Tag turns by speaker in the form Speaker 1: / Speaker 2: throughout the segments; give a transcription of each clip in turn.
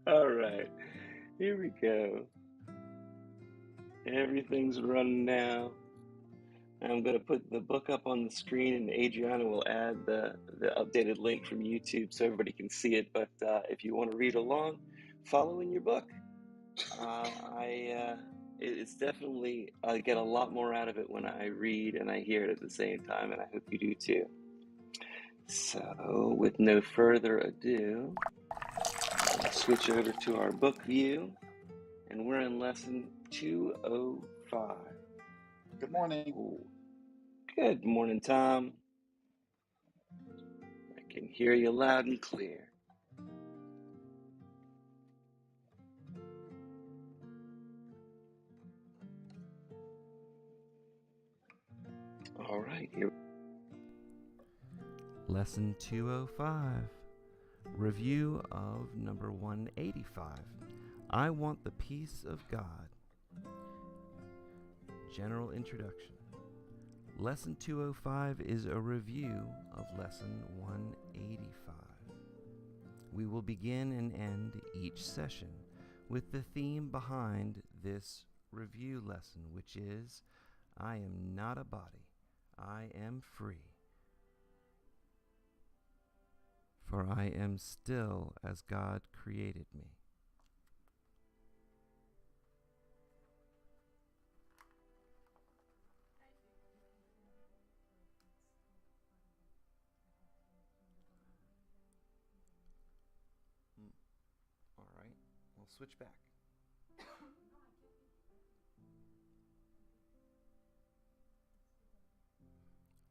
Speaker 1: All right, here we go. Everything's running now. I'm going to put the book up on the screen, and Adriana will add the updated link from YouTube so everybody can see it. But if you want to read along, follow in your book. It's definitely, I get a lot more out of it when I read and I hear it at the same time, and I hope you do too. So, with no further ado, let's switch over to our book view, and we're in lesson 205.
Speaker 2: Good morning.
Speaker 1: Ooh, good morning, Tom. I can hear you loud and clear. All right, here.
Speaker 3: Lesson 205. Review of number 185. I want the peace of God. General introduction. Lesson 205 is a review of lesson 185. We will begin and end each session with the theme behind this review lesson, which is, I am not a body, I am free, for I am still as God created me. All right, we'll switch back.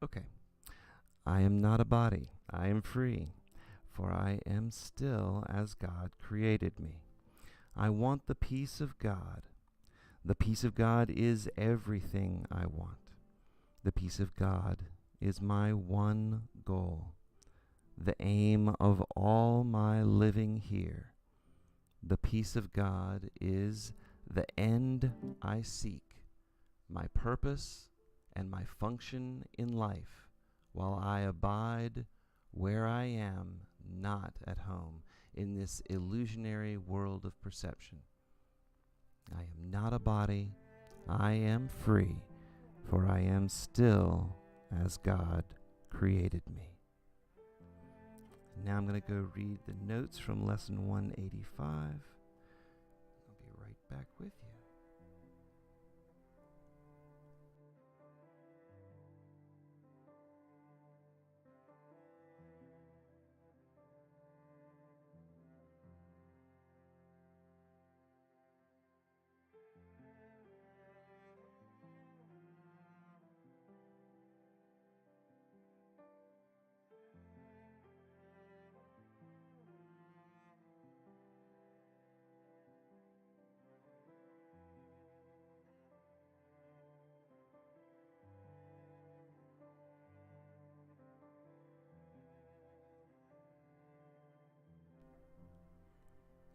Speaker 3: Okay. I am not a body, I am free, for I am still as God created me. I want the peace of God. The peace of God is everything I want. The peace of God is my one goal, the aim of all my living here. The peace of God is the end I seek, my purpose and my function in life, while I abide where I am not at home in this illusionary world of perception. I am not a body, I am free, for I am still as God created me. Now I'm going to go read the notes from lesson 185. I'll be right back with you.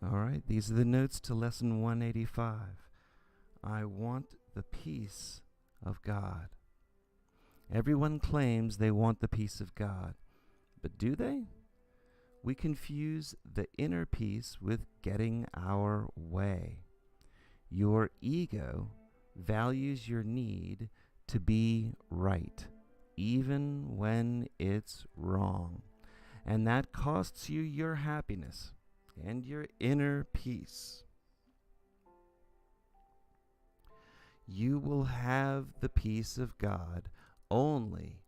Speaker 3: All right, these are the notes to lesson 185. I want the peace of God. Everyone claims they want the peace of God, but do they? We confuse the inner peace with getting our way. Your ego values your need to be right, even when it's wrong, and that costs you your happiness and your inner peace. You will have the peace of God only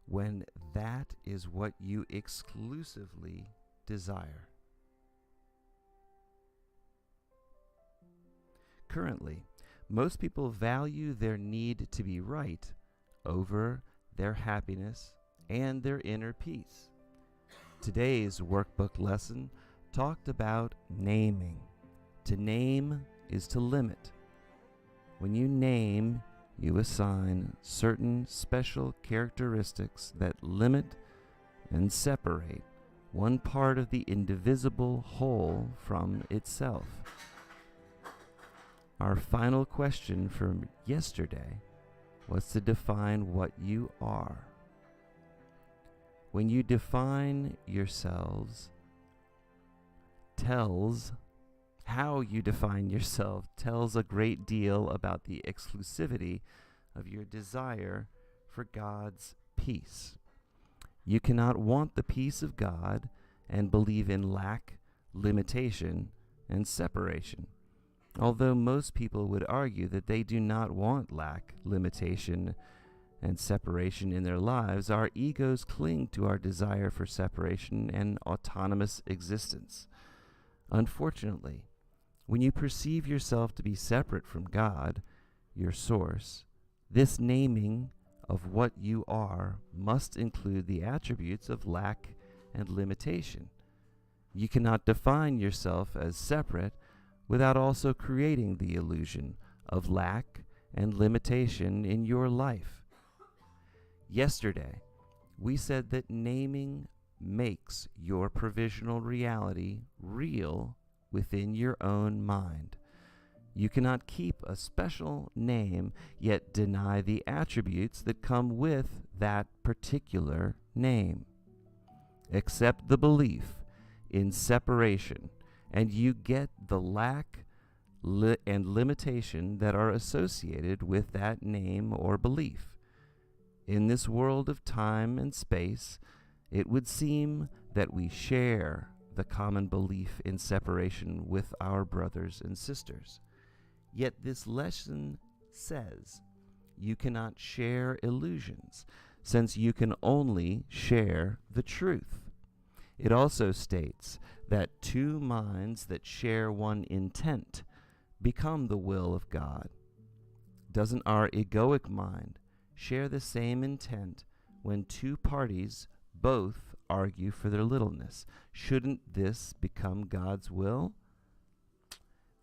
Speaker 3: when that is what you exclusively desire. Currently, most people value their need to be right over their happiness and their inner peace. Today's workbook lesson talked about naming. To name is to limit. When you name, you assign certain special characteristics that limit and separate one part of the indivisible whole from itself. Our final question from yesterday was to define what you are. When you define yourselves, tells How you define yourself tells a great deal about the exclusivity of your desire for God's peace. You cannot want the peace of God and believe in lack, limitation, and separation. Although most people would argue that they do not want lack, limitation, and separation in their lives, our egos cling to our desire for separation and autonomous existence. Unfortunately, when you perceive yourself to be separate from God, your source, this naming of what you are must include the attributes of lack and limitation. You cannot define yourself as separate without also creating the illusion of lack and limitation in your life. Yesterday, we said that naming makes your provisional reality real within your own mind. You cannot keep a special name yet deny the attributes that come with that particular name. Accept the belief in separation, and you get the lack and limitation that are associated with that name or belief. In this world of time and space, it would seem that we share the common belief in separation with our brothers and sisters. Yet this lesson says you cannot share illusions, since you can only share the truth. It also states that two minds that share one intent become the will of God. Doesn't our egoic mind share the same intent when two parties both argue for their littleness? Shouldn't this become God's will?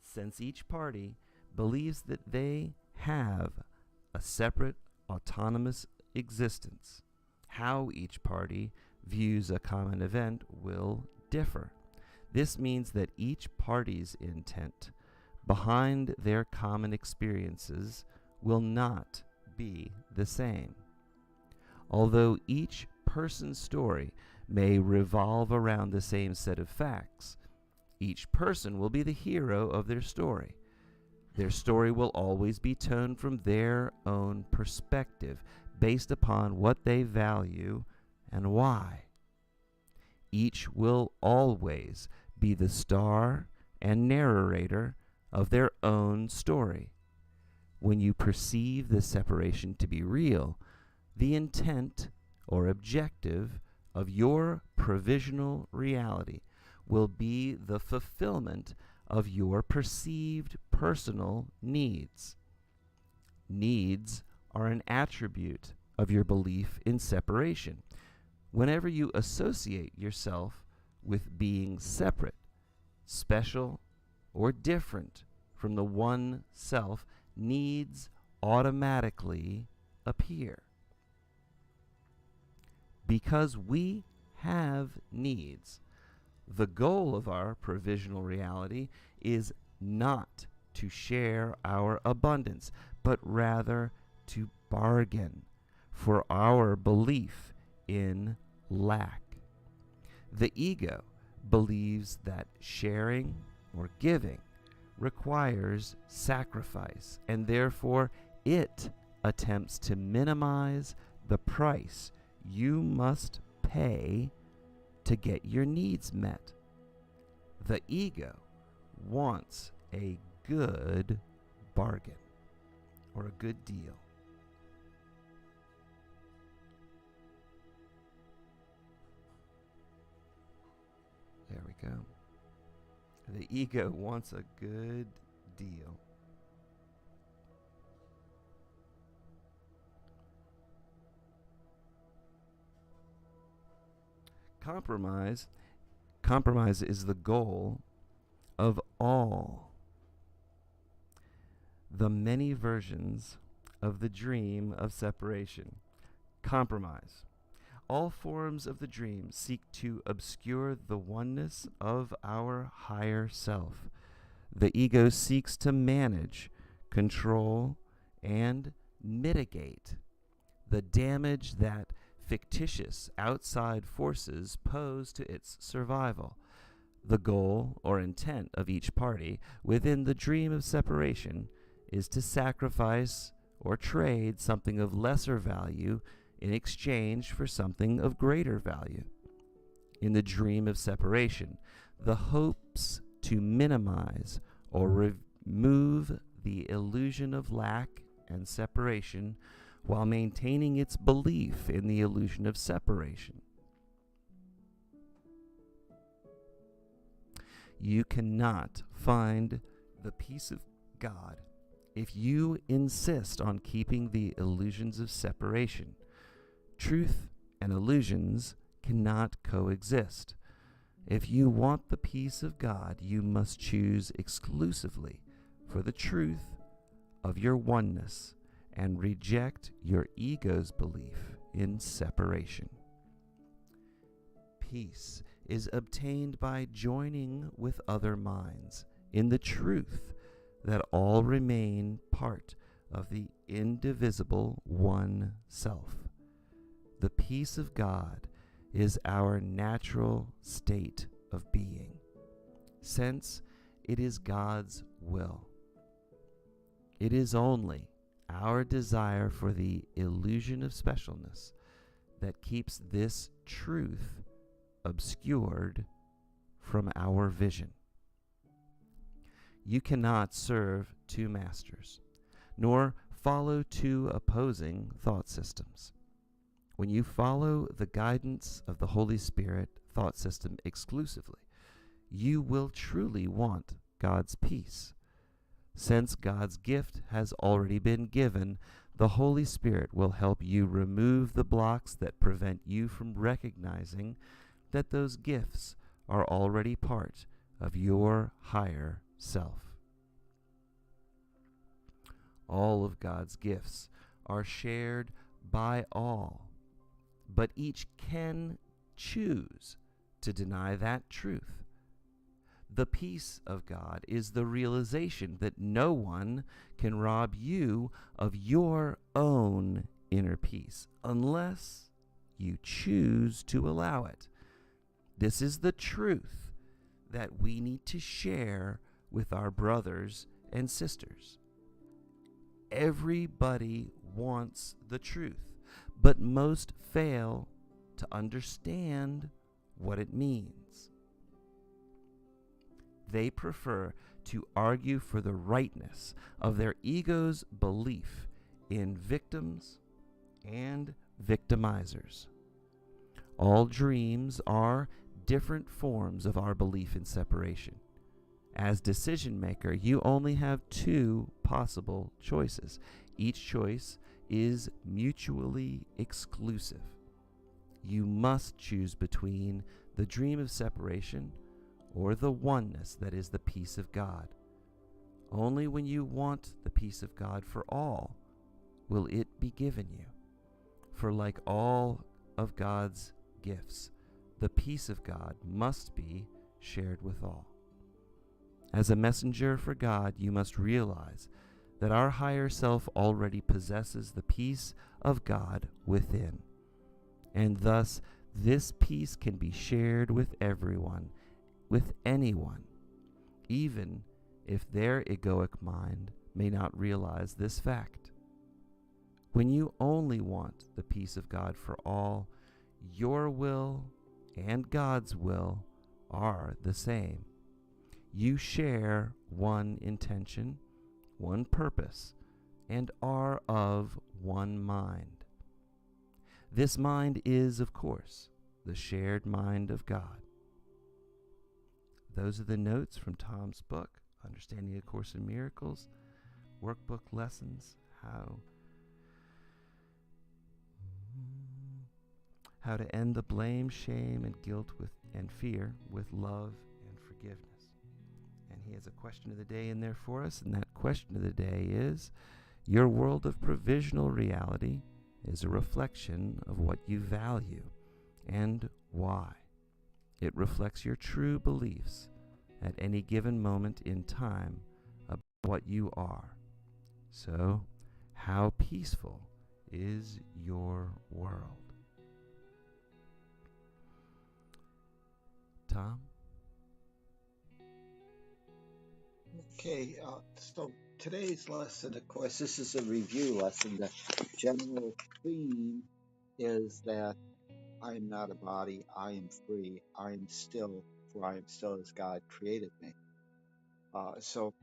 Speaker 3: Since each party believes that they have a separate, autonomous existence, how each party views a common event will differ. This means that each party's intent behind their common experiences will not be the same. Although each person's story may revolve around the same set of facts, each person will be the hero of their story. Their story will always be told from their own perspective, based upon what they value and why. Each will always be the star and narrator of their own story. When you perceive this separation to be real, the intent or objective of your provisional reality will be the fulfillment of your perceived personal needs. Needs are an attribute of your belief in separation. Whenever you associate yourself with being separate, special, or different from the one self, needs automatically appear. Because we have needs, the goal of our provisional reality is not to share our abundance, but rather to bargain for our belief in lack. The ego believes that sharing or giving requires sacrifice, and therefore it attempts to minimize the price you must pay to get your needs met. The ego wants a good bargain or a good deal. There we go. The ego wants a good deal. Compromise is the goal of all the many versions of the dream of separation. Compromise. All forms of the dream seek to obscure the oneness of our higher self. The ego seeks to manage, control, and mitigate the damage that fictitious outside forces pose to its survival. The goal or intent of each party within the dream of separation is to sacrifice or trade something of lesser value in exchange for something of greater value. In the dream of separation, the hopes to minimize or remove the illusion of lack and separation while maintaining its belief in the illusion of separation. You cannot find the peace of God if you insist on keeping the illusions of separation. Truth and illusions cannot coexist. If you want the peace of God, you must choose exclusively for the truth of your oneness and reject your ego's belief in separation. Peace is obtained by joining with other minds in the truth that all remain part of the indivisible one self. The peace of God is our natural state of being, since it is God's will. It is only our desire for the illusion of specialness that keeps this truth obscured from our vision. You cannot serve two masters, nor follow two opposing thought systems. When you follow the guidance of the Holy Spirit thought system exclusively, you will truly want God's peace. Since God's gift has already been given, the Holy Spirit will help you remove the blocks that prevent you from recognizing that those gifts are already part of your higher self. All of God's gifts are shared by all, but each can choose to deny that truth. The peace of God is the realization that no one can rob you of your own inner peace unless you choose to allow it. This is the truth that we need to share with our brothers and sisters. Everybody wants the truth, but most fail to understand what it means. They prefer to argue for the rightness of their ego's belief in victims and victimizers. All dreams are different forms of our belief in separation. As decision maker, you only have two possible choices. Each choice is mutually exclusive. You must choose between the dream of separation or the oneness that is the peace of God. Only when you want the peace of God for all will it be given you. For like all of God's gifts, the peace of God must be shared with all. As a messenger for God, you must realize that our higher self already possesses the peace of God within, and thus this peace can be shared with everyone, with anyone, even if their egoic mind may not realize this fact. When you only want the peace of God for all, your will and God's will are the same. You share one intention, one purpose, and are of one mind. This mind is, of course, the shared mind of God. Those are the notes from Tom's book, Understanding A Course in Miracles, Workbook Lessons, how to end the blame, shame, and guilt and fear with love and forgiveness. And he has a question of the day in there for us, and that question of the day is, your world of provisional reality is a reflection of what you value and why. It reflects your true beliefs at any given moment in time about what you are. So, how peaceful is your world? Tom?
Speaker 2: Okay, so today's lesson, of course, this is a review lesson. The general theme is that I am not a body, I am free, I am still, for I am still as God created me. So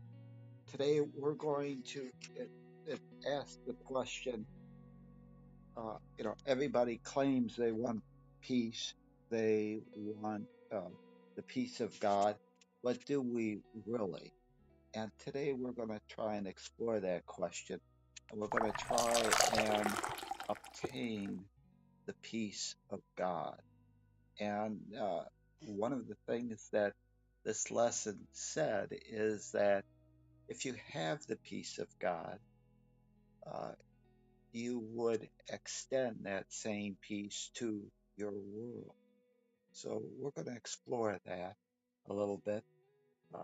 Speaker 2: today we're going to ask the question. Everybody claims they want peace, they want the peace of God, but do we really? And today we're going to try and explore that question. And we're going to try and obtain the peace of God. And one of the things that this lesson said is that if you have the peace of God, uh, you would extend that same peace to your world. So we're going to explore that a little bit.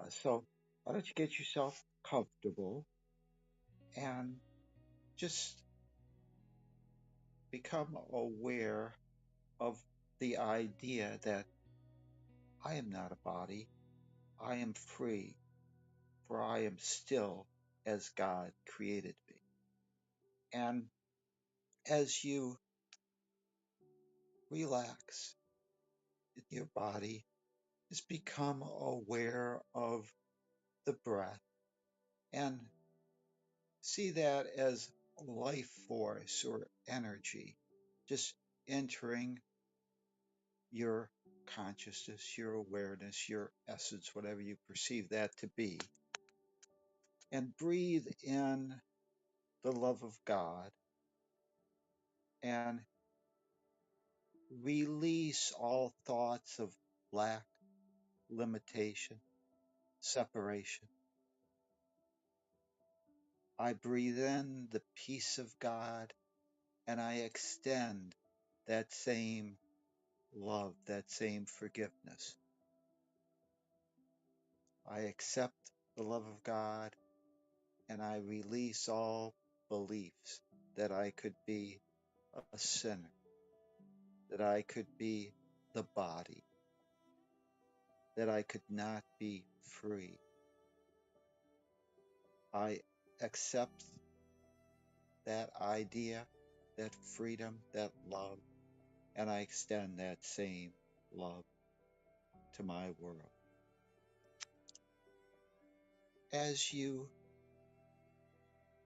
Speaker 2: So why don't you get yourself comfortable and just become aware of the idea that I am not a body, I am free, for I am still as God created me. And as you relax in your body, just become aware of the breath and see that as life force or energy just entering your consciousness, your awareness, your essence, whatever you perceive that to be, and breathe in the love of God and release all thoughts of lack, limitation, separation. I breathe in the peace of God and I extend that same love, that same forgiveness. I accept the love of God and I release all beliefs that I could be a sinner, that I could be the body, that I could not be free. I accept that idea, that freedom, that love, and I extend that same love to my world. As you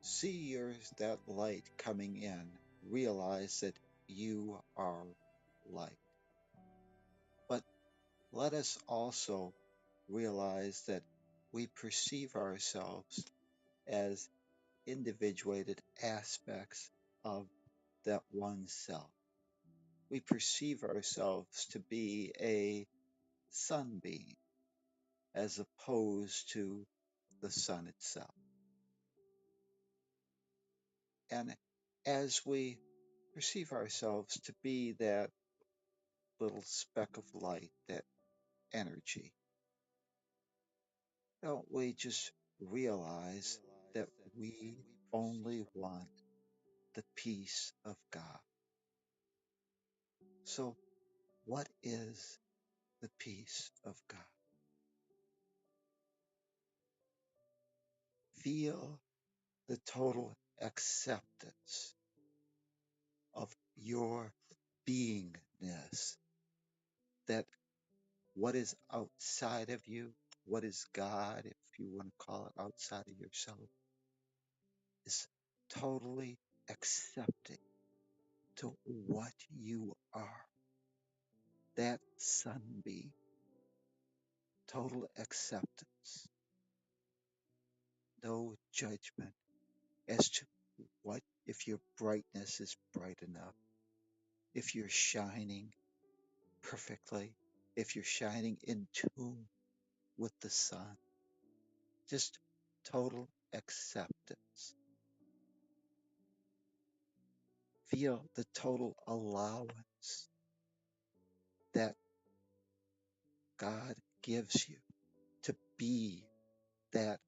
Speaker 2: see that light coming in, realize that you are light. But let us also realize that we perceive ourselves as individuated aspects of that one self. We perceive ourselves to be a sunbeam as opposed to the sun itself. And as we perceive ourselves to be that little speck of light, that energy, don't we just realize that we only want the peace of God? So, what is the peace of God? Feel the total acceptance of your beingness, that what is outside of you, what is God, if you want to call it outside of yourself, is totally accepting to what you are. That sunbeam, total acceptance, no judgment as to what if your brightness is bright enough, if you're shining perfectly, if you're shining in tune with the sun. Just total acceptance. Feel the total allowance that God gives you to be that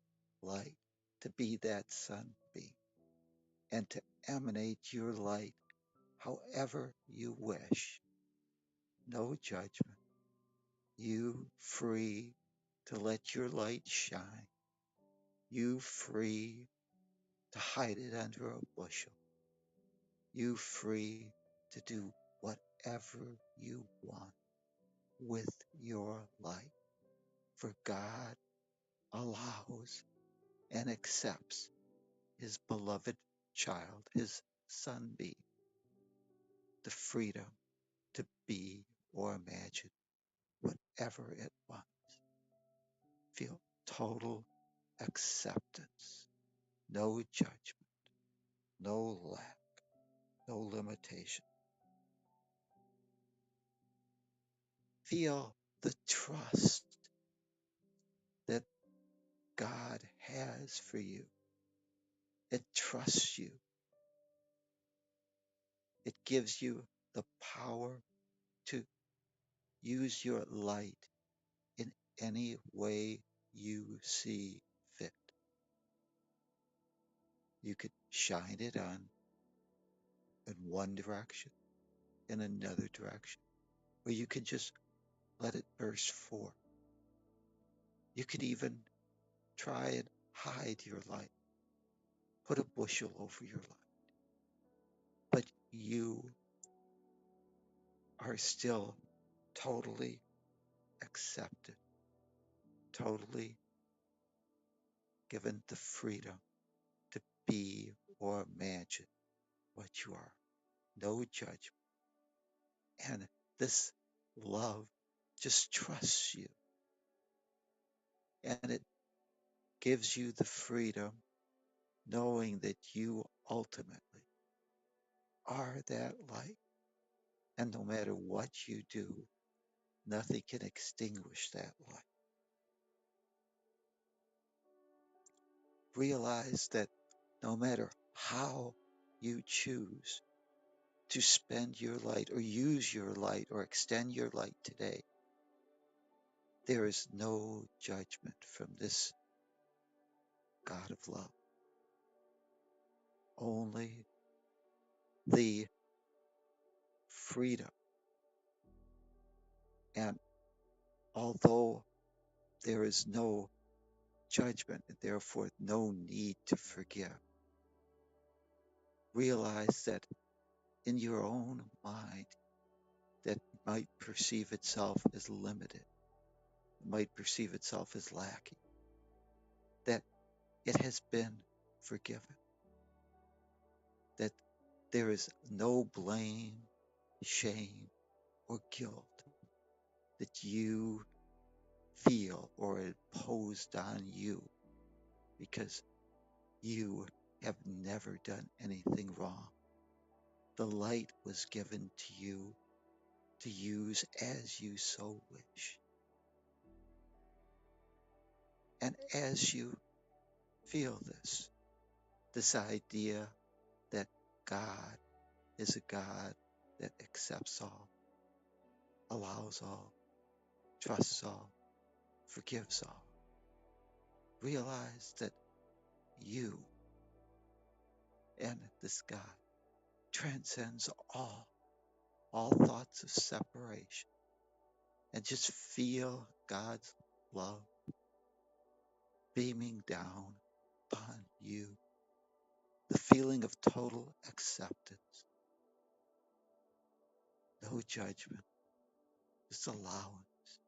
Speaker 2: light, to be that sunbeam, and to emanate your light however you wish. No judgment. You free to let your light shine You free to hide it under a bushel. You free to do whatever you want with your life. For God allows and accepts his beloved child, his son be, the freedom to be or imagine whatever it wants. Feel total acceptance, no judgment, no lack, no limitation. Feel the trust that God has for you. It trusts you. It gives you the power to use your light in any way you see fit. You could shine it on in one direction, in another direction, or you could just let it burst forth. You could even try and hide your light, put a bushel over your light, but you are still totally accepted, totally given the freedom to be or imagine what you are. No judgment. And this love just trusts you, and it gives you the freedom knowing that you ultimately are that light. And no matter what you do, nothing can extinguish that light. Realize that no matter how you choose to spend your light or use your light or extend your light today, there is no judgment from this God of love. Only the freedom. And although there is no judgment and therefore no need to forgive, realize that in your own mind that might perceive itself as limited, might perceive itself as lacking, that it has been forgiven, that there is no blame, shame, or guilt that you feel or imposed on you because you have never done anything wrong. The light was given to you to use as you so wish. And as you feel this idea that God is a God that accepts all, allows all, trusts all, forgives all, realize that you and this God transcends all thoughts of separation, and just feel God's love beaming down upon you, the feeling of total acceptance, no judgment, just allowance,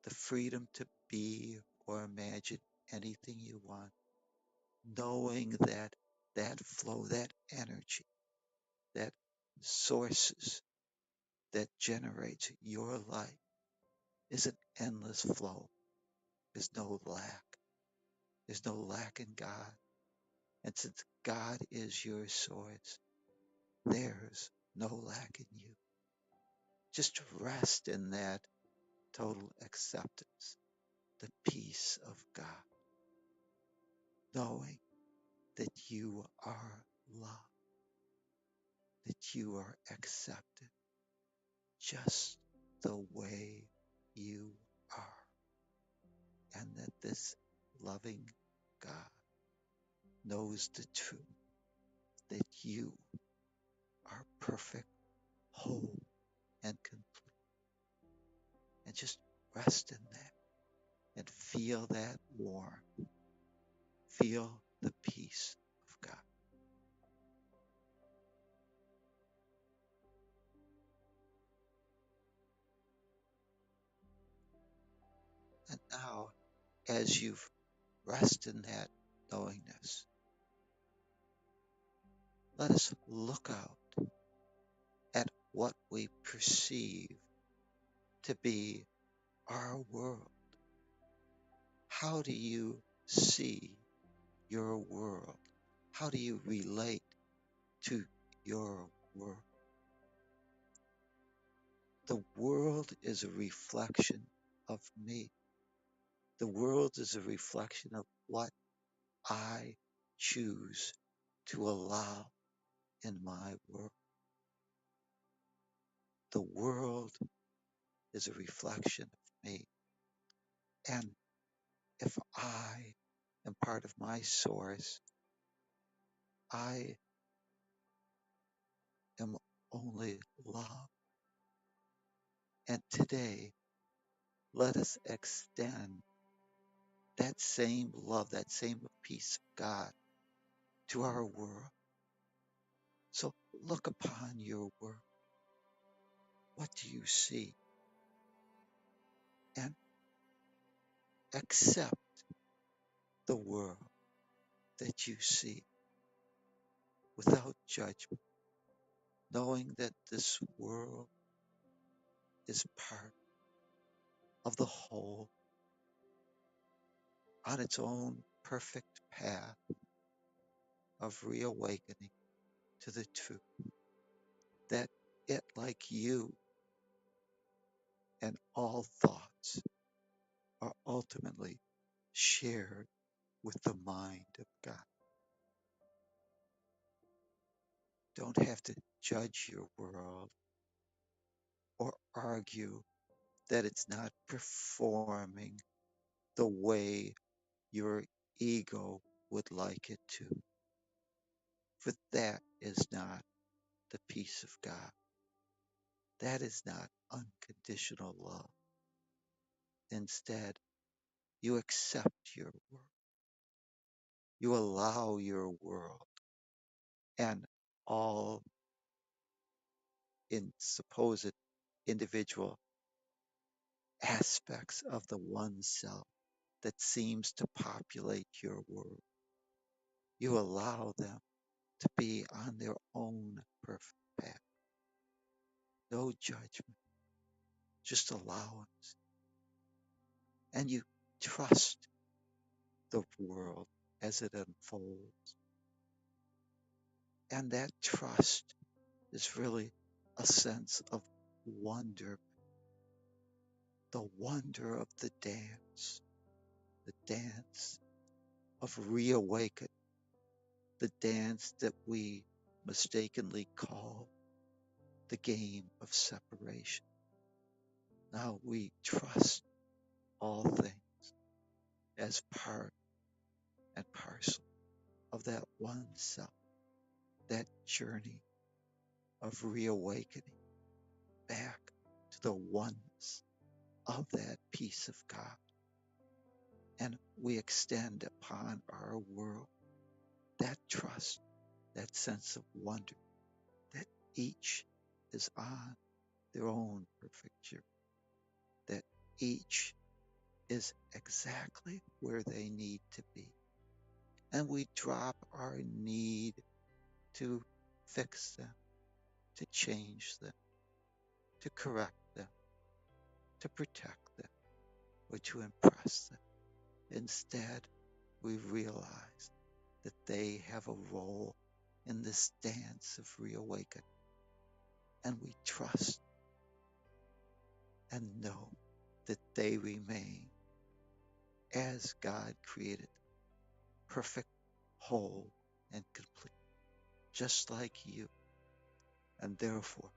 Speaker 2: the freedom to be or imagine anything you want, knowing that that flow, that energy, that sources that generates your life is an endless flow. There's no lack. There's no lack in God. And since God is your source, there's no lack in you. Just rest in that total acceptance, the peace of God, knowing that you are loved, that you are accepted just the way you are, and that this loving God knows the truth, that you are perfect, whole, and complete. And just rest in that and feel that warmth, feel the peace of God. And now, as you rest in that knowingness, let us look out at what we perceive to be our world. How do you see your world? How do you relate to your world? The world is a reflection of me. The world is a reflection of what I choose to allow in my world. The world is a reflection of me. And if I am part of my source, I am only love. And today, let us extend that same love, that same peace of God to our world. So look upon your world. What do you see? And accept the world that you see without judgment, knowing that this world is part of the whole on its own perfect path of reawakening to the truth, that it, like you and all thoughts, are ultimately shared with the mind of God. Don't have to judge your world or argue that it's not performing the way your ego would like it to. For that is not the peace of God. That is not unconditional love. Instead, you accept your world. You allow your world and all in supposed individual aspects of the one self that seems to populate your world. You allow them to be on their own perfect path. No judgment, just allowance. And you trust the world as it unfolds. And that trust is really a sense of wonder, the wonder of the dance of reawaken, the dance that we mistakenly call the game of separation. Now we trust all things as part and parcel of that one self, that journey of reawakening back to the oneness of that peace of God. And we extend upon our world that trust, that sense of wonder that each is on their own perfect journey, that each is exactly where they need to be. And we drop our need to fix them, to change them, to correct them, to protect them, or to impress them. Instead, we realize that they have a role in this dance of reawakening. And we trust and know that they remain as God created, perfect, whole, and complete, just like you. And therefore,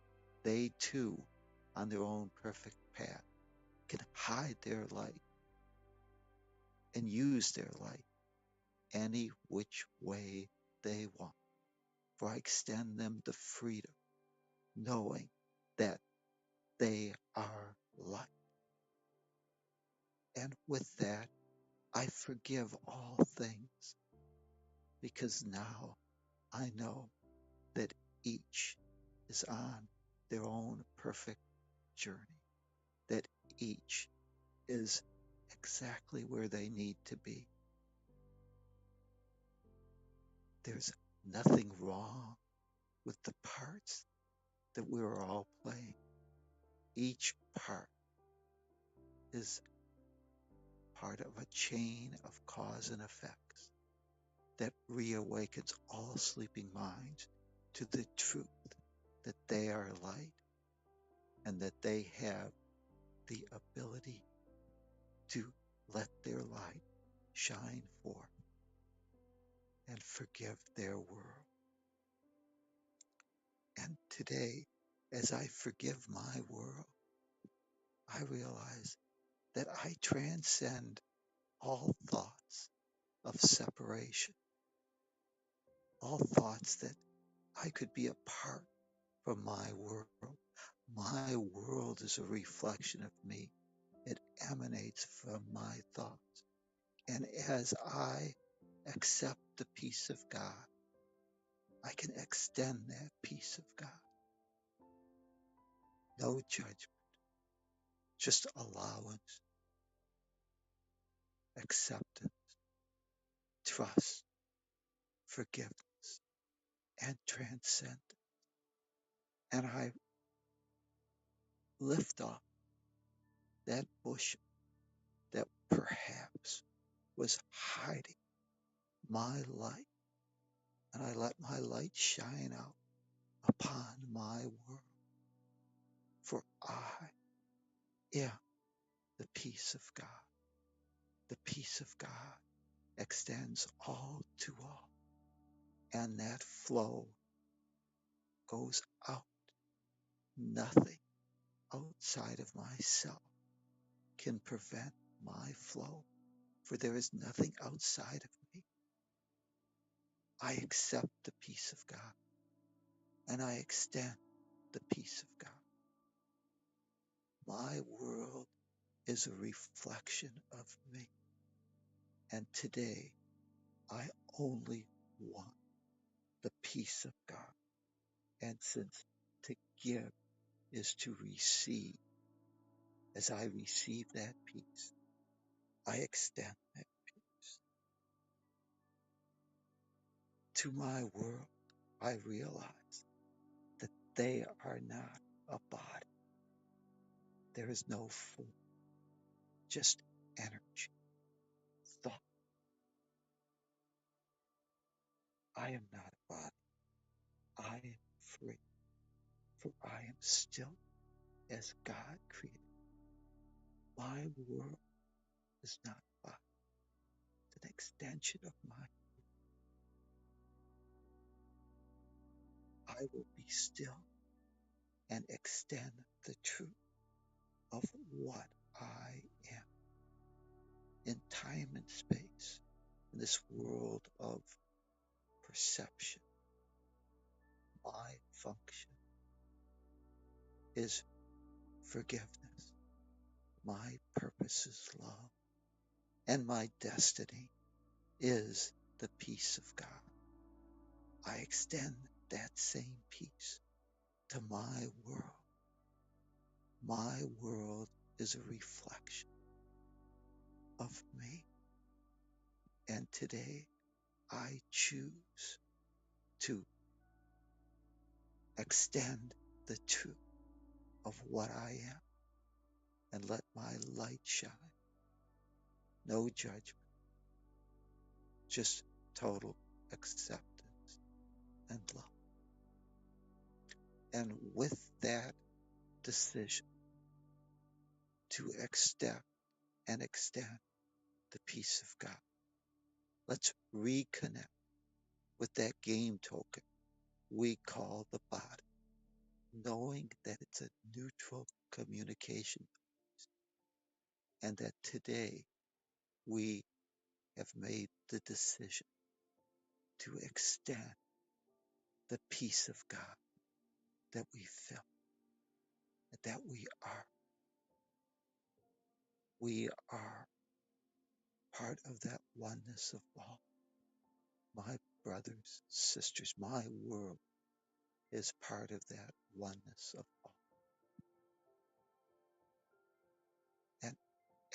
Speaker 2: they too, on their own perfect path, can hide their light and use their light any which way they want. For I extend them the freedom, knowing that they are light. And with that, I forgive all things because now I know that each is on their own perfect journey, that each is exactly where they need to be. There's nothing wrong with the parts that we're all playing. Each part is part of a chain of cause and effects that reawakens all sleeping minds to the truth that they are light and that they have the ability to let their light shine forth and forgive their world. And today, as I forgive my world, I realize that I transcend all thoughts of separation, all thoughts that I could be apart from my world. My world is a reflection of me. It emanates from my thoughts. And as I accept the peace of God, I can extend that peace of God. No judgment, just allowance, acceptance, trust, forgiveness, and transcend. And I lift off that bushel that perhaps was hiding my light, and I let my light shine out upon my world, for I am the peace of God. The peace of God extends all to all, and that flow goes out. Nothing outside of myself can prevent my flow, for there is nothing outside of me. I accept the peace of God, and I extend the peace of God. My world is a reflection of me, and today I only want the peace of God. And since to give is to receive, as I receive that peace, I extend that peace to my world. I realize that they are not a body. There is no form, just energy, thought. I am not a body. I am free, for I am still as God created. My world is not a body. It's an extension of my. I will be still and extend the truth of what I am in time and space, in this world of perception. My function is forgiveness. My purpose is love. And my destiny is the peace of God. I extend that same peace to my world. My world is a reflection of me. And today I choose to extend the truth of what I am and let my light shine. No judgment, just total acceptance and love. And with that decision to accept and extend the peace of God, let's reconnect with that game token we call the body, knowing that it's a neutral communication and that today we have made the decision to extend the peace of God that we feel, that we are. We are part of that oneness of all. My brothers, sisters. My world is part of that oneness of all. And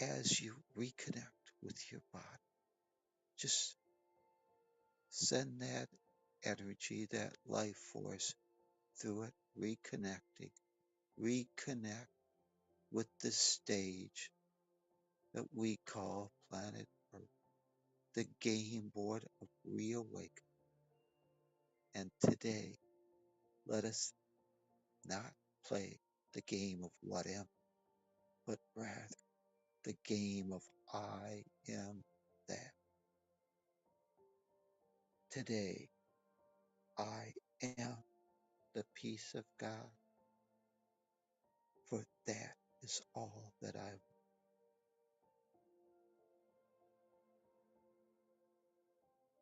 Speaker 2: as you reconnect with your body, just send that energy, that life force through it, reconnect with the stage that we call planet Earth, the game board of reawakening. And today, let us not play the game of what am, but rather the game of I am that. Today, I am the peace of God, for that is all that I want.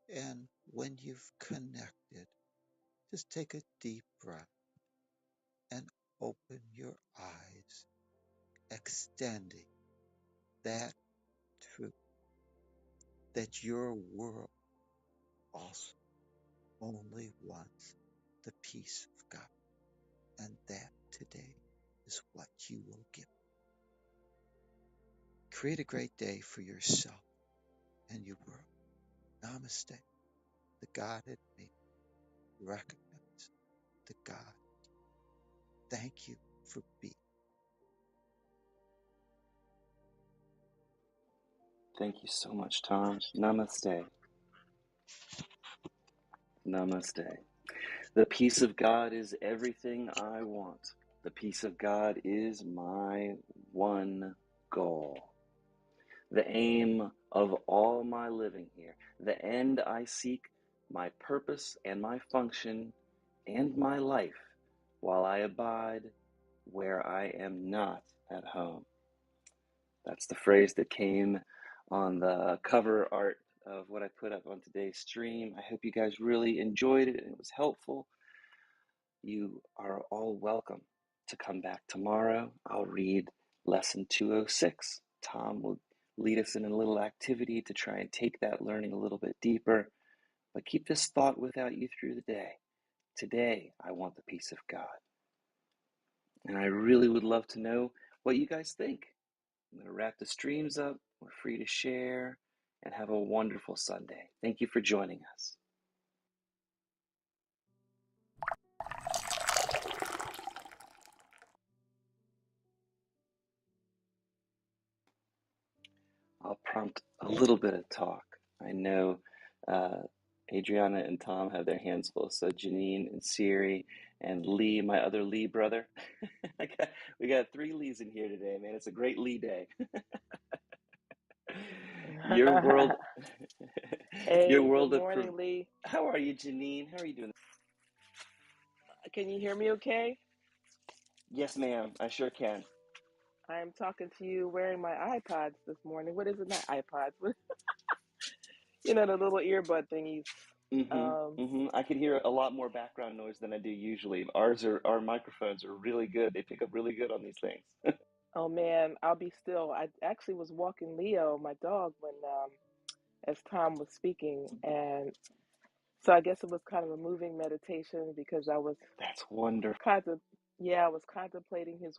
Speaker 2: And when you've connected, just take a deep breath and open your eyes, extending that truth that your world also only wants the peace of God, and that today is what you will give. Create a great day for yourself and your world. Namaste. The God in me recognize the God. Thank you for being.
Speaker 1: Thank you so much, Tom. Namaste. Namaste. The peace of God is everything I want. The peace of God is my one goal. The aim of all my living here, the end I seek, my purpose and my function and my life, while I abide where I am not at home. That's the phrase that came on the cover art of what I put up on today's stream. I hope you guys really enjoyed it and it was helpful. You are all welcome to come back tomorrow. I'll read lesson 206. Tom will lead us in a little activity to try and take that learning a little bit deeper. But keep this thought without you through the day. Today, I want the peace of God. And I really would love to know what you guys think. I'm going to wrap the streams up. We're free to share and have a wonderful Sunday. Thank you for joining us. I'll prompt a little bit of talk. I know Adriana and Tom have their hands full, so Janine and Siri and Lee, my other Lee brother. We got 3 Lees in here today, man. It's a great Lee day. Your world, your
Speaker 4: Hey, good
Speaker 1: world of.
Speaker 4: morning, Lee.
Speaker 1: How are you, Janine? How are you doing?
Speaker 4: Can you hear me okay?
Speaker 1: Yes, ma'am. I sure can.
Speaker 4: I'm talking to you wearing my iPods this morning. What is it? Not iPods. The little earbud thingies.
Speaker 1: I could hear a lot more background noise than I do usually. Our microphones are really good. They pick up really good on these things.
Speaker 4: Oh man, I'll be still. I actually was walking Leo, my dog, when as Tom was speaking, and so I guess it was kind of a moving meditation because I was
Speaker 1: That's wonderful.
Speaker 4: I was contemplating his